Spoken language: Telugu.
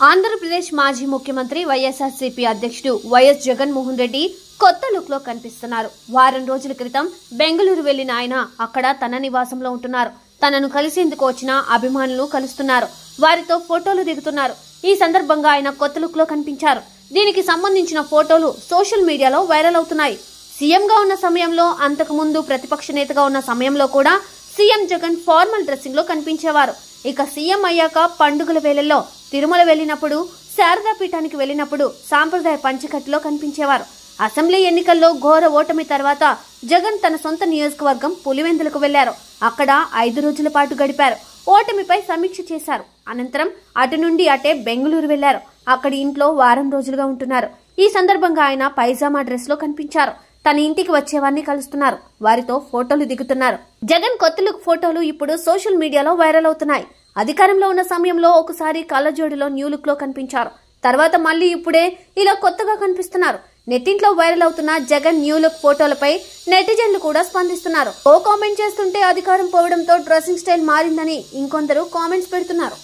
ఆంధ్రప్రదేశ్ మాజీ ముఖ్యమంత్రి వైఎస్ఆర్సీపీ అధ్యక్షుడు వైఎస్ జగన్మోహన్ రెడ్డి కొత్త లుక్ లో కనిపిస్తున్నారు. వారం రోజుల క్రితం బెంగళూరు వెళ్లిన ఆయన అక్కడ తన నివాసంలో ఉంటున్నారు. తనను కలిసేందుకు వచ్చిన అభిమానులు కలుస్తున్నారు. వారితో ఫోటోలు దిగుతున్నారు. ఈ సందర్భంగా ఆయన కొత్త లుక్ లో కనిపించారు. దీనికి సంబంధించిన ఫోటోలు సోషల్ మీడియాలో వైరల్ అవుతున్నాయి. సీఎంగా ఉన్న సమయంలో, అంతకు ముందు ప్రతిపక్ష నేతగా ఉన్న సమయంలో కూడా సీఎం జగన్ ఫార్మల్ డ్రెస్సింగ్ లో కనిపించేవారు. ఇక సీఎం అయ్యాక పండుగల వేళల్లో తిరుమల వెళ్లినప్పుడు, శారదా పీఠానికి వెళ్లినప్పుడు సాంప్రదాయ పంచకట్టులో కనిపించేవారు. అసెంబ్లీ ఎన్నికల్లో ఘోర ఓటమి తర్వాత జగన్ తన సొంత నియోజకవర్గం పులివెందులకు వెళ్లారు. అక్కడ 5 రోజుల పాటు గడిపారు. ఓటమిపై సమీక్ష చేశారు. అనంతరం అటు నుండి అటే బెంగళూరు వెళ్లారు. అక్కడి ఇంట్లో వారం రోజులుగా ఉంటున్నారు. ఈ సందర్భంగా ఆయన పైజామా డ్రెస్ లో కనిపించారు. తన ఇంటికి వచ్చేవారిని కలుస్తున్నారు. వారితో ఫోటోలు దిగుతున్నారు. జగన్ కొత్త లుక్ ఫోటోలు ఇప్పుడు సోషల్ మీడియాలో వైరల్ అవుతున్నాయి. అధికారంలో ఉన్న సమయంలో ఒకసారి కళ్ళజోడులో న్యూ లుక్ లో కనిపించారు. తర్వాత మళ్లీ ఇప్పుడే ఇలా కొత్తగా కనిపిస్తున్నారు. నెట్టింట్లో వైరల్ అవుతున్న జగన్ న్యూ లుక్ ఫోటోలపై నెటిజన్లు కూడా స్పందిస్తున్నారు. ఓ కామెంట్ చేస్తుంటే అధికారం పోవడంతో డ్రెస్సింగ్ స్టైల్ మారిందని ఇంకొందరు కామెంట్స్ పెడుతున్నారు.